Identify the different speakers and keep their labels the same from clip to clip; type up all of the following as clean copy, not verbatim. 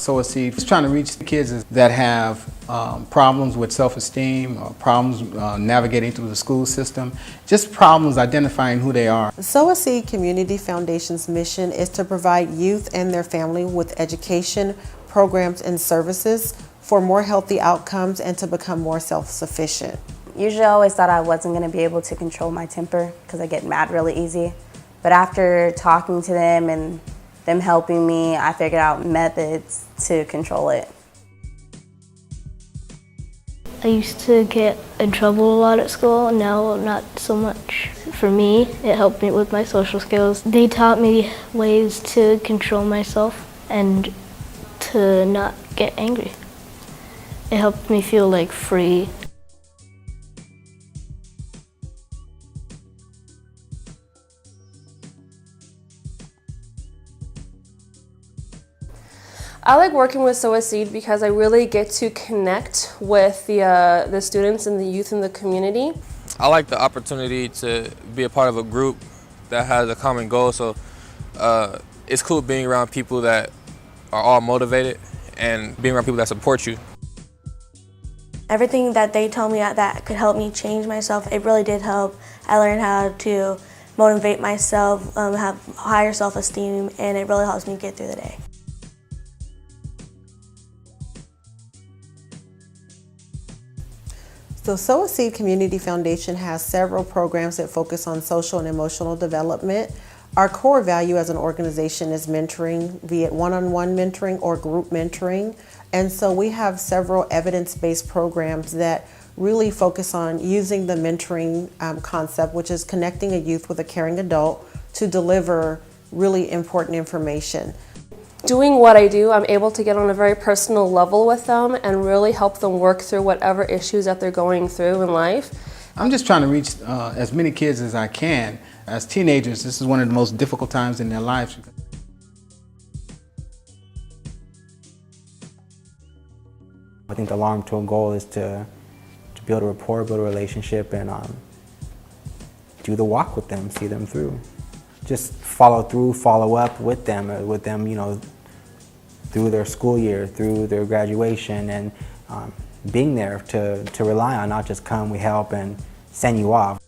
Speaker 1: Sow a Seed. It's trying to reach the kids that have problems with self-esteem, or problems navigating through the school system, just problems identifying who they are.
Speaker 2: Sow a Seed Community Foundation's mission is to provide youth and their family with education, programs, and services for more healthy outcomes and to become more self-sufficient.
Speaker 3: Usually I always thought I wasn't going to be able to control my temper because I get mad really easy. But after talking to them and them helping me, I figured out methods to control it.
Speaker 4: I used to get in trouble a lot at school, now not so much. For me, it helped me with my social skills. They taught me ways to control myself and to not get angry. It helped me feel like free.
Speaker 5: I like working with Sow a Seed because I really get to connect with the students and the youth in the community.
Speaker 6: I like the opportunity to be a part of a group that has a common goal, so it's cool being around people that are all motivated and being around people that support you.
Speaker 7: Everything that they told me that could help me change myself, it really did help. I learned how to motivate myself, have higher self-esteem, and it really helps me get through the day.
Speaker 2: So Sow a Seed Community Foundation has several programs that focus on social and emotional development. Our core value as an organization is mentoring, be it one-on-one mentoring or group mentoring. And so we have several evidence-based programs that really focus on using the mentoring concept, which is connecting a youth with a caring adult to deliver really important information.
Speaker 5: Doing what I do, I'm able to get on a very personal level with them and really help them work through whatever issues that they're going through in life.
Speaker 1: I'm just trying to reach as many kids as I can. As teenagers, this is one of the most difficult times in their lives.
Speaker 8: I think the long-term goal is to build a rapport, build a relationship, and do the walk with them, see them through. Just follow through, follow up with them, you know, through their school year, through their graduation, and being there to rely on, not just come, we help, and send you off.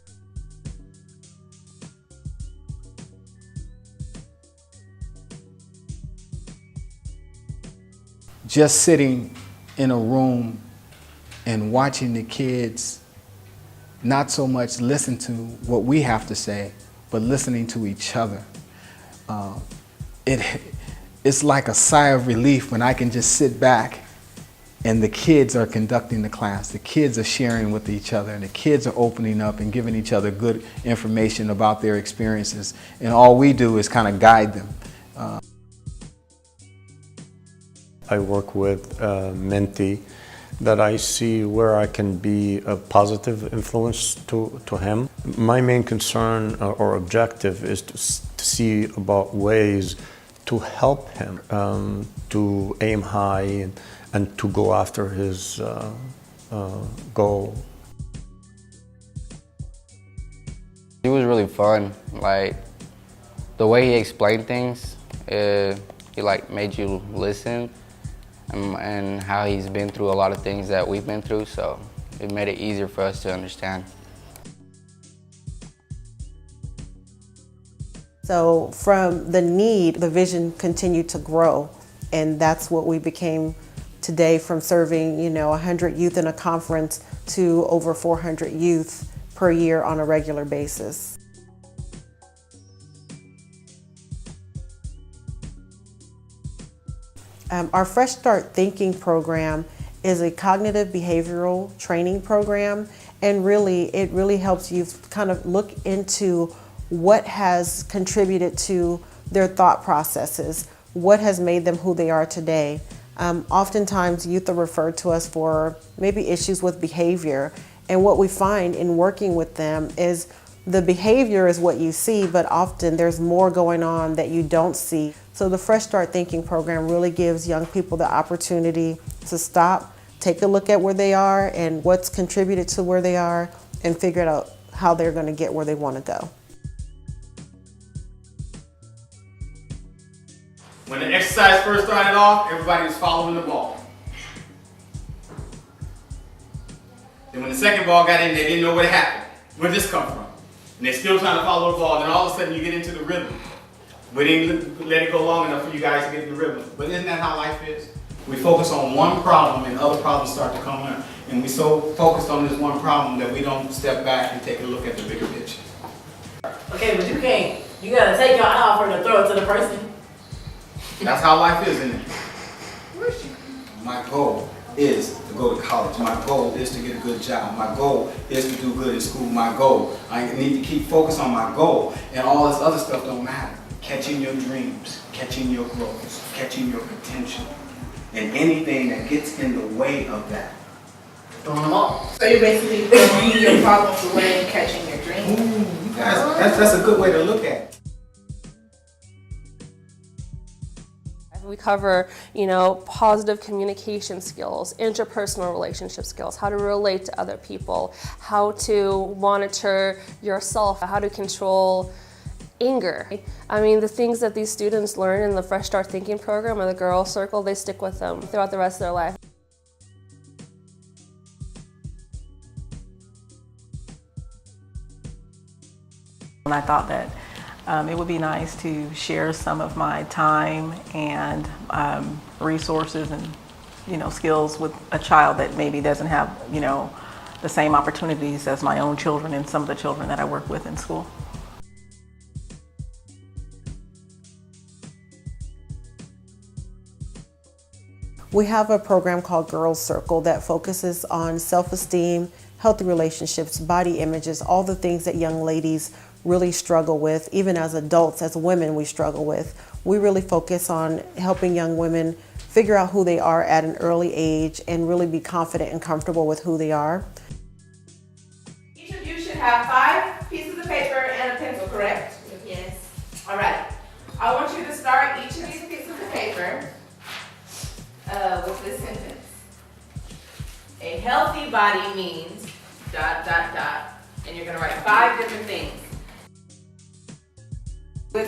Speaker 1: Just sitting in a room and watching the kids not so much listen to what we have to say, but listening to each other. It's like a sigh of relief when I can just sit back and the kids are conducting the class. The kids are sharing with each other, and the kids are opening up and giving each other good information about their experiences. And all we do is kind of guide them.
Speaker 9: I work with a mentee that I see where I can be a positive influence to him. My main concern or objective is to see about ways to help him to aim high and to go after his goal.
Speaker 10: He was really fun. Like the way he explained things, he like made you listen. And how he's been through a lot of things that we've been through, so it made it easier for us to understand.
Speaker 2: So from the need, the vision continued to grow, and that's what we became today, from serving 100 youth in a conference to over 400 youth per year on a regular basis. Our Fresh Start Thinking program is a cognitive behavioral training program, and it really helps you kind of look into what has contributed to their thought processes, what has made them who they are today. Oftentimes youth are referred to us for maybe issues with behavior, and what we find in working with them is the behavior is what you see, but often there's more going on that you don't see. So the Fresh Start Thinking program really gives young people the opportunity to stop, take a look at where they are and what's contributed to where they are, and figure out how they're going to get where they want to go.
Speaker 1: When the exercise first started off, everybody was following the ball. Then when the second ball got in, they didn't know what happened. Where did this come from? And they're still trying to follow the ball. Then all of a sudden you get into the rhythm. We didn't let it go long enough for you guys to get in the rhythm. But isn't that how life is? We focus on one problem and other problems start to come in. And we so focused on this one problem that we don't step back and take a look at the bigger picture.
Speaker 11: Okay, but you can't. You gotta take your eye off her and throw it to the person.
Speaker 1: That's how life is, isn't it? My goal is to go to college. My goal is to get a good job. My goal is to do good in school. My goal, I need to keep focused on my goal, and all this other stuff don't matter. Catching your dreams, catching your growth, catching your potential, and anything that gets in the way of that.
Speaker 11: Throwing them off.
Speaker 12: So you're basically throwing your problems away and catching your dreams.
Speaker 1: Ooh, that's a good way to look at it.
Speaker 5: We cover, positive communication skills, interpersonal relationship skills, how to relate to other people, how to monitor yourself, how to control anger. I mean, the things that these students learn in the Fresh Start Thinking program or the Girls Circle, they stick with them throughout the rest of their life.
Speaker 13: And I thought that it would be nice to share some of my time and resources and skills with a child that maybe doesn't have the same opportunities as my own children and some of the children that I work with in school.
Speaker 2: We have a program called Girls Circle that focuses on self-esteem, healthy relationships, body images, all the things that young ladies really struggle with. Even as adults, as women, we struggle with. We really focus on helping young women figure out who they are at an early age and really be confident and comfortable with who they are.
Speaker 12: Each of you should have 5 pieces of paper and a pencil, correct? Yes. All right. I want you to start each of these pieces of paper with this sentence. A healthy body means ... And you're gonna write 5 different things.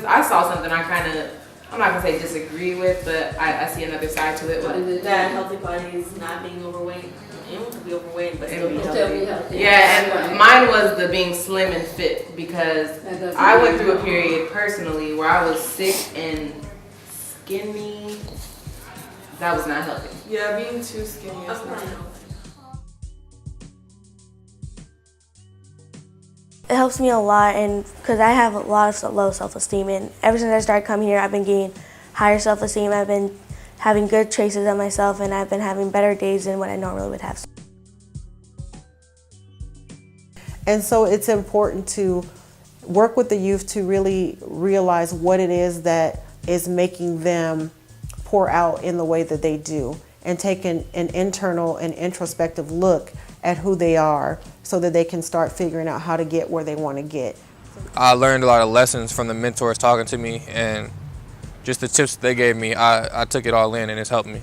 Speaker 12: I saw something I kind of, I'm not gonna say disagree with, but I see another side to it.
Speaker 11: What is it? That healthy body is not being overweight. Anyone can be overweight, but still be healthy.
Speaker 12: Yeah, and mine was the being slim and fit, because I went through a period personally where I was sick and skinny. That was not healthy.
Speaker 11: Yeah, being too skinny is not healthy.
Speaker 7: It helps me a lot, and because I have a lot of low self-esteem, and ever since I started coming here, I've been getting higher self-esteem. I've been having good traces of myself, and I've been having better days than what I normally would have.
Speaker 2: And so it's important to work with the youth to really realize what it is that is making them pour out in the way that they do, and take an internal and introspective look at who they are so that they can start figuring out how to get where they want to get.
Speaker 6: I learned a lot of lessons from the mentors talking to me, and just the tips they gave me, I took it all in, and it's helped me.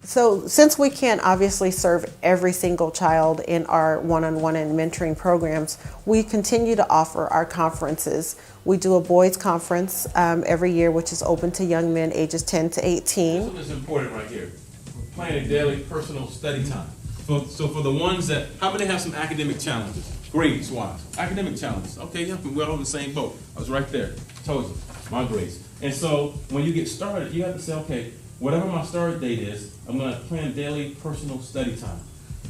Speaker 2: So since we can't obviously serve every single child in our one-on-one and mentoring programs, we continue to offer our conferences. We do a boys conference every year, which is open to young men ages 10 to 18.
Speaker 14: This is important right here. We're planning daily personal study time. So for the ones that, how many have some academic challenges? Grades wise, academic challenges. Okay, yeah, we're all in the same boat. I was right there, told you, my grades. And so when you get started, you have to say, okay, whatever my start date is, I'm gonna plan daily personal study time.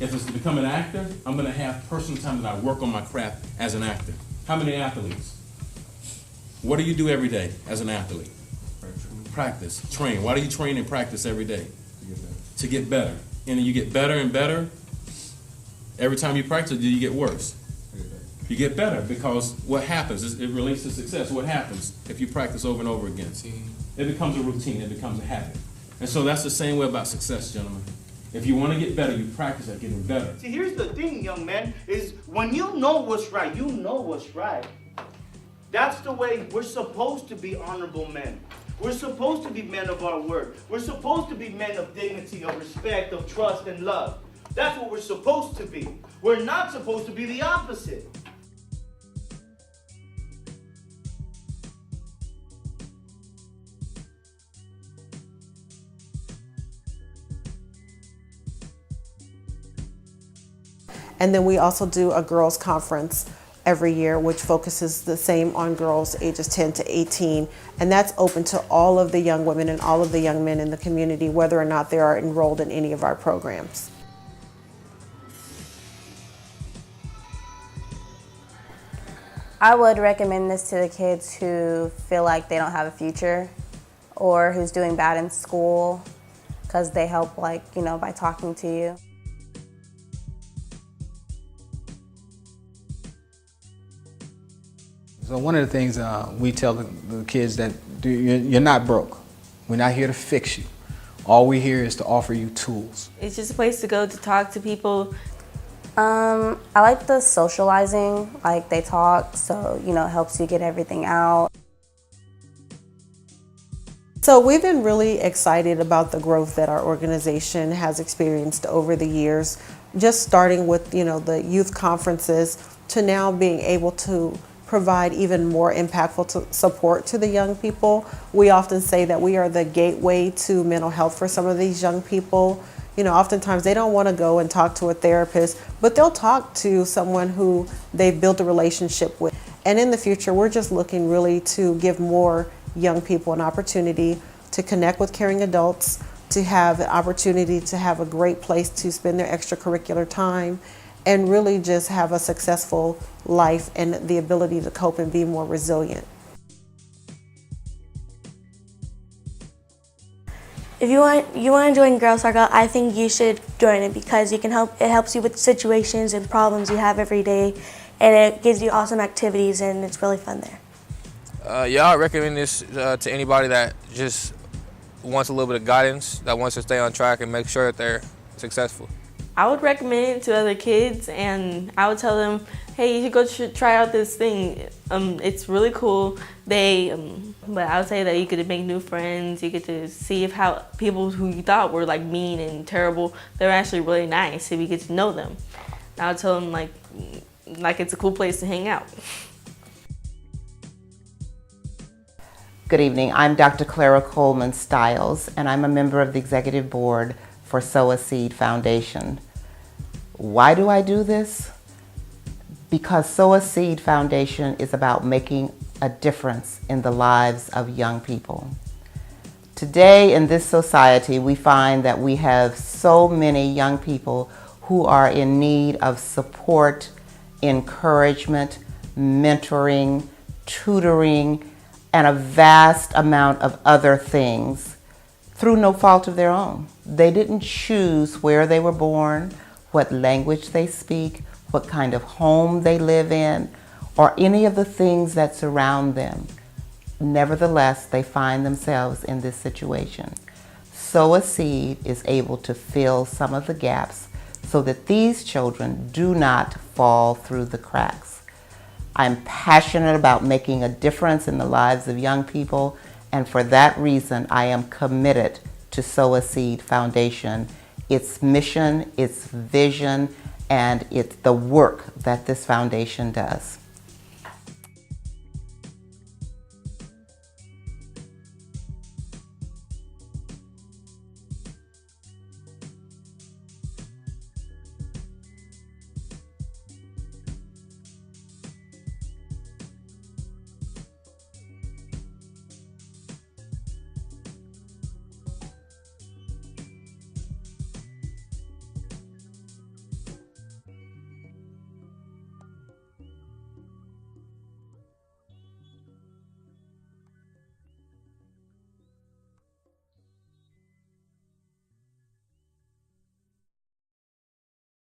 Speaker 14: If it's to become an actor, I'm gonna have personal time that I work on my craft as an actor. How many athletes? What do you do every day as an athlete? Practice, train. Why do you train and practice every day? To get better. And you get better and better. Every time you practice, you get worse. You get better because what happens, it relates to success. What happens if you practice over and over again? It becomes a routine, it becomes a habit. And so that's the same way about success, gentlemen. If you want to get better, you practice at getting better.
Speaker 15: See, here's the thing, young man, is when you know what's right, you know what's right. That's the way we're supposed to be honorable men. We're supposed to be men of our word. We're supposed to be men of dignity, of respect, of trust and love. That's what we're supposed to be. We're not supposed to be the opposite.
Speaker 2: And then we also do a girls conference every year, which focuses the same on girls ages 10 to 18. And that's open to all of the young women and all of the young men in the community, whether or not they are enrolled in any of our programs.
Speaker 3: I would recommend this to the kids who feel like they don't have a future or who's doing bad in school, because they help, like, you know, by talking to you.
Speaker 1: So one of the things we tell the kids that you're not broke. We're not here to fix you. All we here is to offer you tools.
Speaker 11: It's just a place to go to talk to people.
Speaker 3: I like the socializing, like they talk, so, you know, it helps you get everything out.
Speaker 2: So we've been really excited about the growth that our organization has experienced over the years, just starting with, you know, the youth conferences to now being able to provide even more impactful support to the young people. We often say that we are the gateway to mental health for some of these young people. You know, oftentimes they don't want to go and talk to a therapist, but they'll talk to someone who they've built a relationship with. And in the future, we're just looking really to give more young people an opportunity to connect with caring adults, to have an opportunity to have a great place to spend their extracurricular time, and really just have a successful life and the ability to cope and be more resilient.
Speaker 7: If you want to join Girl Scout, I think you should join it because it helps you with situations and problems you have every day, and it gives you awesome activities, and it's really fun there.
Speaker 6: Yeah, I recommend this to anybody that just wants a little bit of guidance, that wants to stay on track and make sure that they're successful.
Speaker 11: I would recommend it to other kids, and I would tell them, hey, you should go try out this thing. It's really cool. But I would say that you get to make new friends. You get to see if how people who you thought were like mean and terrible, they're actually really nice if you get to know them. And I would tell them like it's a cool place to hang out.
Speaker 16: Good evening. I'm Dr. Clara Coleman Stiles, and I'm a member of the Executive Board for Sow a Seed Foundation. Why do I do this? Because Sow a Seed Foundation is about making a difference in the lives of young people. Today in this society, we find that we have so many young people who are in need of support, encouragement, mentoring, tutoring, and a vast amount of other things through no fault of their own. They didn't choose where they were born, what language they speak, what kind of home they live in, or any of the things that surround them. Nevertheless, they find themselves in this situation. Sow a Seed is able to fill some of the gaps so that these children do not fall through the cracks. I'm passionate about making a difference in the lives of young people, and for that reason, I am committed to Sow a Seed Foundation, its mission, its vision, and it's the work that this foundation does.